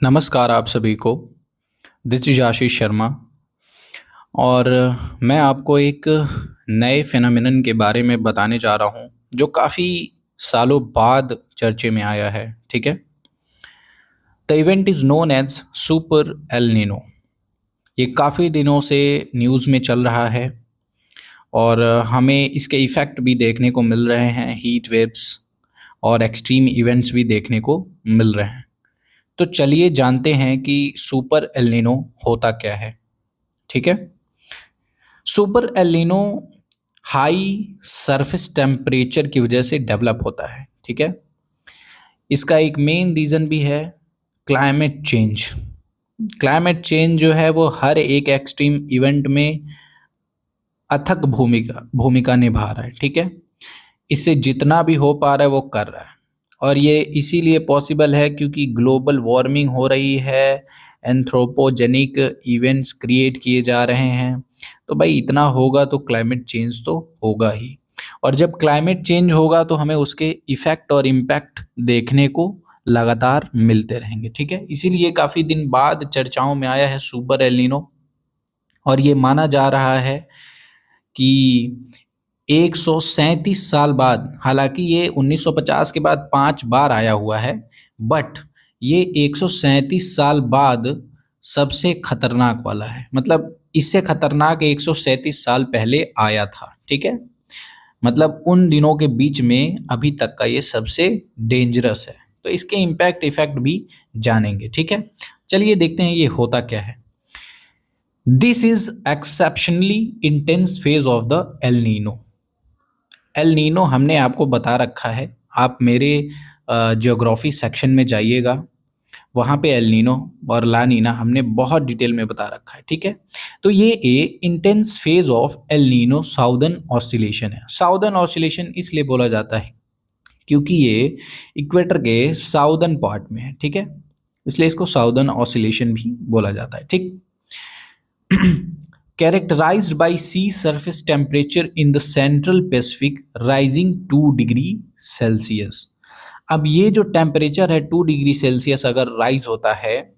नमस्कार आप सभी को। दिस इज आशीष शर्मा और मैं आपको एक नए फिनोमेनन के बारे में बताने जा रहा हूँ जो काफ़ी सालों बाद चर्चे में आया है। ठीक है, the event is known as super El Nino. ये काफ़ी दिनों से न्यूज़ में चल रहा है और हमें इसके इफ़ेक्ट भी देखने को मिल रहे हैं। हीट वेव्स और एक्सट्रीम इवेंट्स भी देखने को मिल रहे हैं। तो चलिए जानते हैं कि सुपर एल नीनो होता क्या है। ठीक है, super El Nino high surface temperature की वजह से डेवलप होता है। ठीक है, इसका एक मेन रीज़न भी है क्लाइमेट चेंज। क्लाइमेट चेंज जो है वो हर एक एक्सट्रीम इवेंट में अथक भूमिका भूमिका निभा रहा है। ठीक है, इससे जितना भी हो पा रहा है वो कर रहा है और ये इसीलिए पॉसिबल है क्योंकि ग्लोबल वार्मिंग हो रही है, एंथ्रोपोजेनिक इवेंट्स क्रिएट किए जा रहे हैं। तो भाई इतना होगा तो क्लाइमेट चेंज तो होगा ही, और जब क्लाइमेट चेंज होगा तो हमें उसके इफ़ेक्ट और इम्पैक्ट देखने को लगातार मिलते रहेंगे। ठीक है, इसीलिए काफ़ी दिन बाद चर्चाओं में आया है सुपर एल नीनो। और ये माना जा रहा है कि 137 साल बाद, हालांकि ये 1950 के बाद 5 बार आया हुआ है, बट ये 137 साल बाद सबसे खतरनाक वाला है। मतलब इससे खतरनाक 137 साल पहले आया था। ठीक है, मतलब उन दिनों के बीच में अभी तक का ये सबसे डेंजरस है। तो इसके इम्पैक्ट इफेक्ट भी जानेंगे। ठीक है, चलिए देखते हैं ये होता क्या है। This is exceptionally intense phase of the El Nino. El Nino हमने आपको बता रखा है, आप मेरे ज्योग्राफी सेक्शन में जाइएगा, वहाँ पे एल नीनो और ला नीना हमने बहुत डिटेल में बता रखा है। ठीक है, तो ये intense phase of El Nino southern oscillation है। साउदर्न ऑसिलेशन इसलिए बोला जाता है क्योंकि ये इक्वेटर के साउदर्न पार्ट में है। ठीक है, इसलिए इसको साउदर्न ऑसिलेशन भी बोला जाता है। ठीक, characterized by sea surface temperature in the central Pacific rising 2 degree Celsius. अब ये जो टेम्परेचर है 2 डिग्री सेल्सियस अगर राइज होता है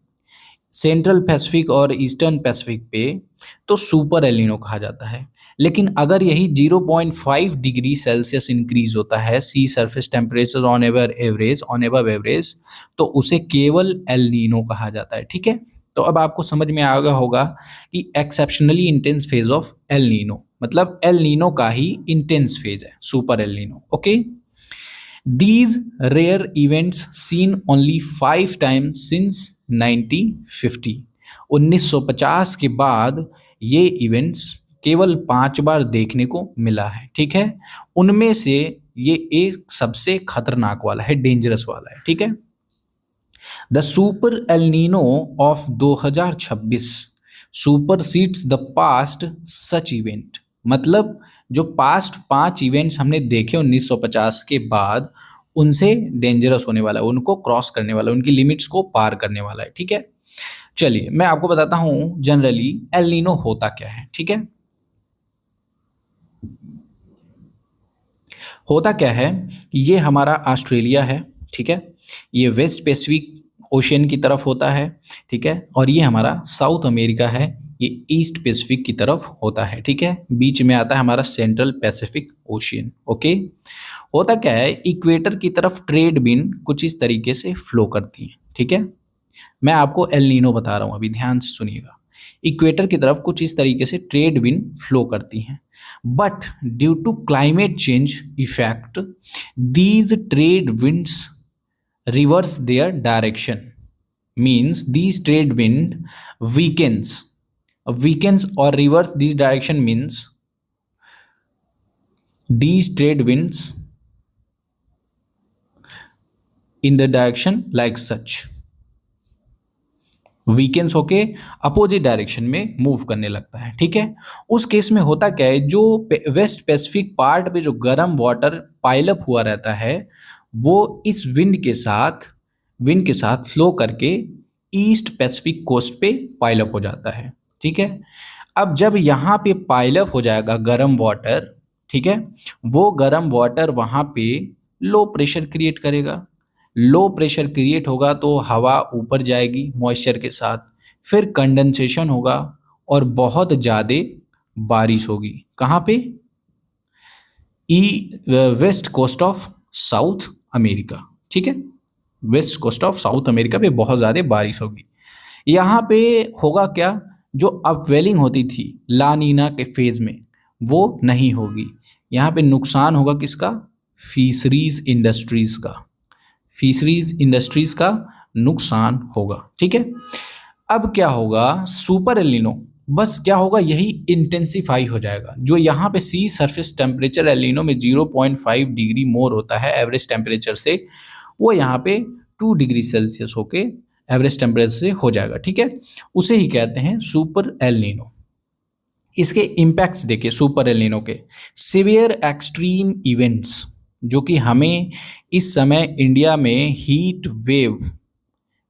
सेंट्रल पैसिफिक और ईस्टर्न पैसिफिक पे, तो सुपर एल नीनो कहा जाता है। लेकिन अगर यही 0.5 डिग्री सेल्सियस इंक्रीज होता है sea surface temperature on above average, तो उसे केवल एल नीनो कहा जाता है। ठीक है, तो अब आपको समझ में आ गया होगा कि exceptionally intense phase of El Nino मतलब एल नीनो का ही इंटेंस फेज है super El Nino. Okay, these rare events seen only 5 times since 1950। 1950 के बाद ये इवेंट्स केवल 5 बार देखने को मिला है। ठीक है, उनमें से ये एक सबसे खतरनाक वाला है, डेंजरस वाला है। ठीक है, the super El Nino of 2026 supersedes the past such event. मतलब जो पास्ट 5 इवेंट्स हमने देखे 1950 के बाद, उनसे डेंजरस होने वाला है, उनको क्रॉस करने वाला है, उनकी लिमिट्स को पार करने वाला है। ठीक है, चलिए मैं आपको बताता हूं जनरली एल नीनो होता क्या है। ठीक है, होता क्या है, ये हमारा ऑस्ट्रेलिया है। ठीक है, ये वेस्ट पैसिफिक ओशियन की तरफ होता है। ठीक है, और ये हमारा साउथ अमेरिका है, ये ईस्ट पैसिफिक की तरफ होता है। ठीक है, बीच में आता है हमारा सेंट्रल पैसिफिक ओशियन। ओके, होता क्या है, इक्वेटर की तरफ ट्रेड विंड कुछ इस तरीके से फ्लो करती है। ठीक है, मैं आपको एल नीनो बता रहा हूं, अभी ध्यान से सुनिएगा। इक्वेटर की तरफ कुछ इस तरीके से ट्रेड विंड फ्लो करती हैं, but due to climate change effect these trade winds reverse their direction. Means these trade wind weakens और reverse this direction means these trade winds in the direction like such weakens होके opposite direction में move करने लगता है। ठीक है, उस case में होता क्या है, जो वेस्ट पैसिफिक पार्ट पे जो गर्म वाटर पाइलअप हुआ रहता है वो इस विंड के साथ फ्लो करके ईस्ट पैसिफिक कोस्ट पे पाइलअप हो जाता है। ठीक है, अब जब यहाँ पे पाइलअप हो जाएगा गर्म वाटर, ठीक है, वो गर्म वाटर वहाँ पे लो प्रेशर क्रिएट करेगा। लो प्रेशर क्रिएट होगा तो हवा ऊपर जाएगी मॉइस्चर के साथ, फिर कंडेंसेशन होगा और बहुत ज़्यादा बारिश होगी। कहाँ पे? West coast of South America, ठीक है। West coast of South America पे बहुत ज़्यादा बारिश होगी। यहाँ पे होगा क्या, जो अपवेलिंग होती थी लानीना के फेज में वो नहीं होगी। यहाँ पे नुकसान होगा किसका? फिशरीज इंडस्ट्रीज का। फिशरीज इंडस्ट्रीज का नुकसान होगा, ठीक है। अब क्या होगा, सुपर एलिनो बस क्या होगा, यही इंटेंसिफाई हो जाएगा। जो यहाँ पे सी सरफेस टेम्परेचर एलिनो में 0.5 डिग्री मोर होता है एवरेज टेम्परेचर से, वो यहाँ पे 2 डिग्री सेल्सियस होके एवरेज टेम्परेचर से हो जाएगा, ठीक है। उसे ही कहते हैं सुपर एलिनो। इसके इम्पैक्ट्स देखिए सुपर एलिनो के, सिवियर एक्सट्रीम इवेंट्स जो कि हमें इस समय इंडिया में हीट वेव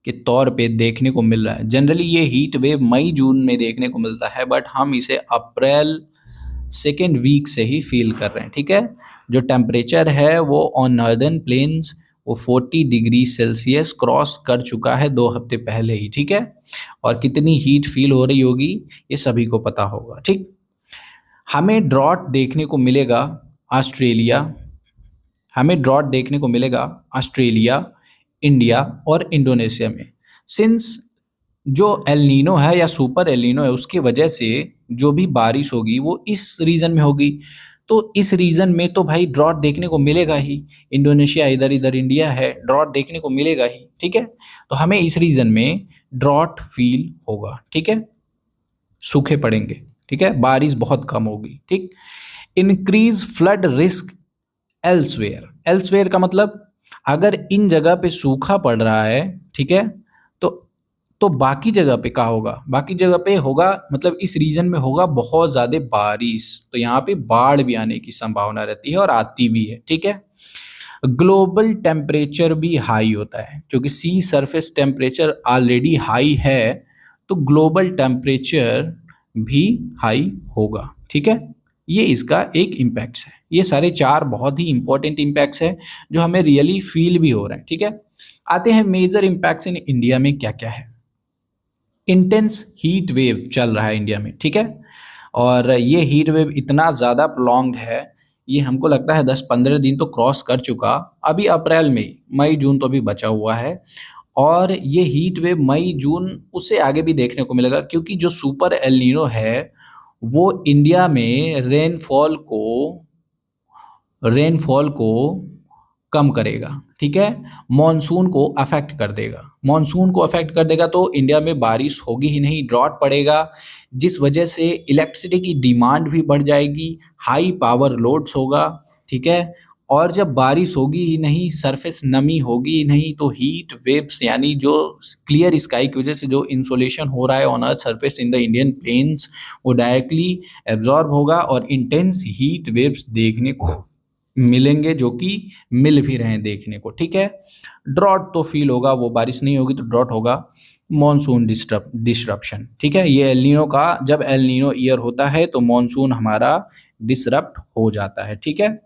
के तौर पे देखने को मिल रहा है। जनरली ये हीट वेव मई जून में देखने को मिलता है, बट हम इसे अप्रैल सेकेंड वीक से ही फील कर रहे हैं, ठीक है। जो टेम्परेचर है वो ऑन नॉर्दर्न प्लेन्स वो 40 डिग्री सेल्सियस क्रॉस कर चुका है 2 हफ्ते पहले ही, ठीक है। और कितनी हीट फील हो रही होगी ये सभी को पता होगा, ठीक। हमें ड्रॉट देखने को मिलेगा ऑस्ट्रेलिया, हमें ड्रॉट देखने को मिलेगा ऑस्ट्रेलिया, इंडिया और इंडोनेशिया में। सिंस जो एल नीनो है या सुपर एल नीनो है उसकी वजह से जो भी बारिश होगी वो इस रीजन में होगी, तो इस रीजन में तो भाई ड्रॉट देखने को मिलेगा ही। इंडोनेशिया इधर इधर इंडिया है, ड्रॉट देखने को मिलेगा ही, ठीक है। तो हमें इस रीजन में ड्रॉट फील होगा, ठीक है। सूखे पड़ेंगे, ठीक है, बारिश बहुत कम होगी, ठीक। Increase flood risk elsewhere, elsewhere का मतलब अगर इन जगह पे सूखा पड़ रहा है, ठीक है, तो बाकी जगह पे क्या होगा, बाकी जगह पे होगा मतलब इस रीजन में होगा बहुत ज्यादा बारिश, तो यहाँ पे बाढ़ भी आने की संभावना रहती है और आती भी है, ठीक है। ग्लोबल टेम्परेचर भी हाई होता है क्योंकि सी सरफेस टेम्परेचर ऑलरेडी हाई है, तो ग्लोबल टेम्परेचर भी हाई होगा, ठीक है। ये इसका एक इम्पैक्ट्स है। ये सारे 4 बहुत ही इंपॉर्टेंट इम्पैक्ट्स है जो हमें रियली फील भी हो रहे हैं, ठीक है। आते हैं मेजर इम्पैक्ट्स इन इंडिया में क्या क्या है। इंटेंस हीट वेव चल रहा है इंडिया में, ठीक है। और ये हीट वेव इतना ज़्यादा प्रोलॉन्ग्ड है, ये हमको लगता है 10-15 दिन तो क्रॉस कर चुका, अभी अप्रैल में, मई जून तो अभी बचा हुआ है। और ये हीट वेव मई जून उससे आगे भी देखने को मिलेगा क्योंकि जो सुपर एल नीनो है वो इंडिया में रेनफॉल को कम करेगा, ठीक है। मॉनसून को अफेक्ट कर देगा, मॉनसून को अफेक्ट कर देगा तो इंडिया में बारिश होगी ही नहीं, ड्रॉट पड़ेगा, जिस वजह से इलेक्ट्रिसिटी की डिमांड भी बढ़ जाएगी, हाई पावर लोड्स होगा, ठीक है। और जब बारिश होगी ही नहीं, सरफेस नमी होगी ही नहीं, तो हीट वेव्स यानी जो क्लियर स्काई की वजह से जो इंसोलेशन हो रहा है on earth surface in the Indian plains वो डायरेक्टली एब्जॉर्ब होगा और इंटेंस हीट वेव्स देखने को मिलेंगे, जो कि मिल भी रहे हैं देखने को, ठीक है। ड्रॉट तो फील होगा, वो बारिश नहीं होगी तो ड्रॉट होगा। मॉनसून डिस्ट्रप्शन, ठीक है। ये एल नीनो का, जब एल नीनो ईयर होता है तो मॉनसून हमारा डिसरप्ट हो जाता है, ठीक है।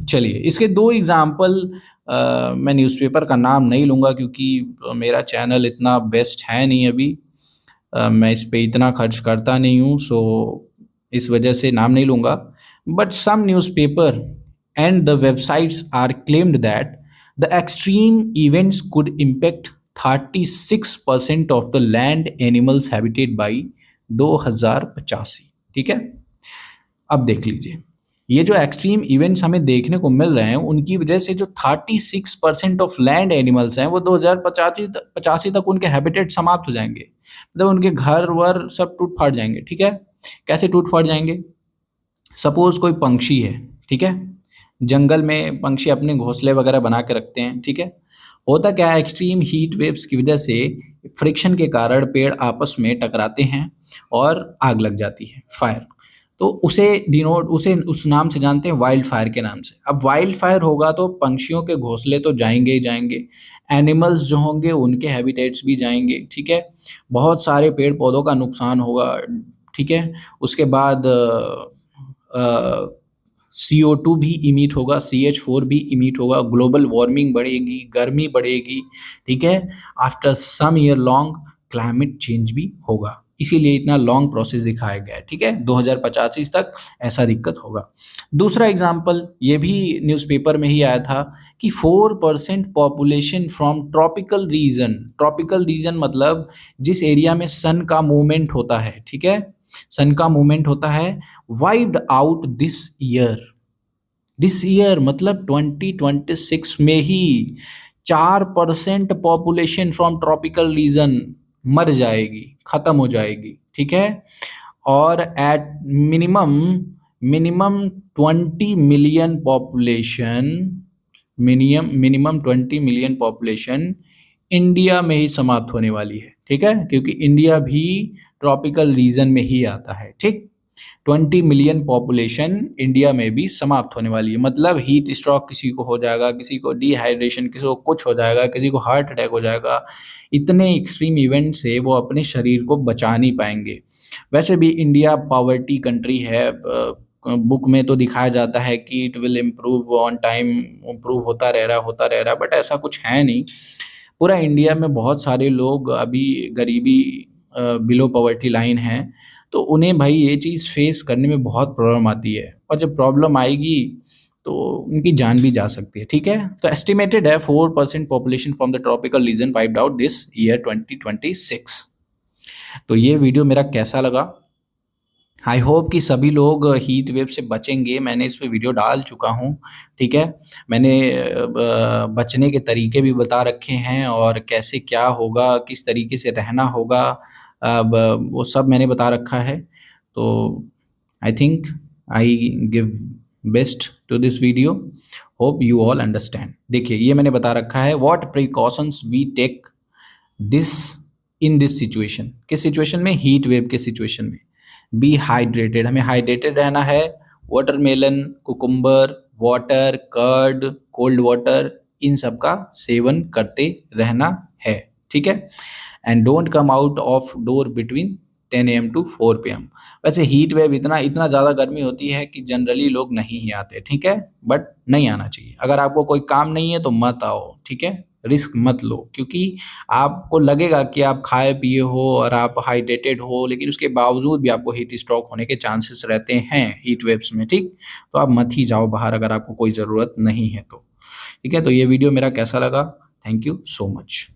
चलिए इसके 2 एग्जाम्पल, मैं न्यूज़पेपर का नाम नहीं लूँगा क्योंकि मेरा चैनल इतना बेस्ट है नहीं अभी, मैं इस पे इतना खर्च करता नहीं हूँ, सो इस वजह से नाम नहीं लूँगा। But some newspaper and the websites are claimed that the extreme events could impact 36% of the land animals habitat by 2085, ठीक है। अब देख लीजिए, ये जो एक्सट्रीम इवेंट्स हमें देखने को मिल रहे हैं उनकी वजह से जो 36% ऑफ लैंड एनिमल्स हैं वो 2085 तक उनके हैबिटेट समाप्त हो जाएंगे, मतलब उनके घर वर सब टूट फाट जाएंगे, ठीक है। कैसे टूट फाट जाएंगे? सपोज कोई पंक्षी है, ठीक है, जंगल में पंक्षी अपने घोंसले वगैरह बना के रखते हैं, ठीक है। होता क्या है, एक्सट्रीम हीट वेव्स की वजह से फ्रिक्शन के कारण पेड़ आपस में टकराते हैं और आग लग जाती है, फायर। तो उसे उस नाम से जानते हैं, वाइल्ड फायर के नाम से। अब वाइल्ड फायर होगा तो पंक्षियों के घोंसले तो जाएंगे ही जाएंगे, एनिमल्स जो होंगे उनके हैबिटेट्स भी जाएंगे, ठीक है। बहुत सारे पेड़ पौधों का नुकसान होगा, ठीक है। उसके बाद CO2 भी इमिट होगा, CH4 भी इमिट होगा, ग्लोबल वार्मिंग बढ़ेगी, गर्मी बढ़ेगी, ठीक है। After some year long climate change भी होगा, इसीलिए इतना लॉन्ग प्रोसेस दिखाया गया है, ठीक है। 2085 तक ऐसा दिक्कत होगा। दूसरा एग्जाम्पल ये भी न्यूज़पेपर में ही आया था कि 4% पॉपुलेशन फ्रॉम ट्रॉपिकल रीजन मतलब जिस एरिया में सन का मूवमेंट होता है, ठीक है, सन का मूवमेंट होता है, वाइप्ड आउट दिस ईयर मतलब 2026 में ही 4% पॉपुलेशन फ्रॉम ट्रॉपिकल रीजन मर जाएगी, खत्म हो जाएगी, ठीक है। और at minimum minimum 20 million population India में ही समाप्त होने वाली है, ठीक है, क्योंकि इंडिया भी ट्रॉपिकल रीजन में ही आता है, ठीक। 20 मिलियन पॉपुलेशन इंडिया में भी समाप्त होने वाली है, मतलब हीट स्ट्रोक किसी को हो जाएगा, किसी को डिहाइड्रेशन, किसी को कुछ हो जाएगा, किसी को हार्ट अटैक हो जाएगा। इतने एक्सट्रीम इवेंट से वो अपने शरीर को बचा नहीं पाएंगे। वैसे भी इंडिया पॉवर्टी कंट्री है, बुक में तो दिखाया जाता है कि it will improve on time, improve होता रह रहा, बट ऐसा कुछ है नहीं। पूरा इंडिया में बहुत सारे लोग अभी गरीबी बिलो पॉवर्टी लाइन है, तो उन्हें भाई ये चीज़ फेस करने में बहुत प्रॉब्लम आती है, और जब प्रॉब्लम आएगी तो उनकी जान भी जा सकती है, ठीक है। तो एस्टिमेटेड है 4% population from the tropical region wiped out this year 2026। तो ये वीडियो मेरा कैसा लगा? आई होप कि सभी लोग हीट वेव से बचेंगे। मैंने इस पे वीडियो डाल चुका हूँ, ठीक है। मैंने बचने के तरीके भी बता रखे हैं, और कैसे क्या होगा, किस तरीके से रहना होगा, वो सब मैंने बता रखा है। तो I think I give best to this video, hope you all understand. देखिए ये मैंने बता रखा है, what precautions we take this in this situation. किस सिचुएशन में? हीट वेव के सिचुएशन में। बी हाइड्रेटेड, हमें हाइड्रेटेड रहना है। Watermelon, cucumber, water, curd, cold water, इन सब का सेवन करते रहना है, ठीक है। And don't come out of door between 10 AM to 4 PM। वैसे हीट वेव इतना ज़्यादा गर्मी होती है कि जनरली लोग नहीं ही आते, ठीक है, बट नहीं आना चाहिए। अगर आपको कोई काम नहीं है तो मत आओ, ठीक है, रिस्क मत लो, क्योंकि आपको लगेगा कि आप खाए पिए हो और आप हाइड्रेटेड हो, लेकिन उसके बावजूद भी आपको हीट स्ट्रोक होने के चांसेस रहते हैं हीट वेव्स में, ठीक। तो आप मत ही जाओ बाहर अगर आपको कोई ज़रूरत नहीं है तो, ठीक है। तो ये वीडियो मेरा कैसा लगा? Thank you so much.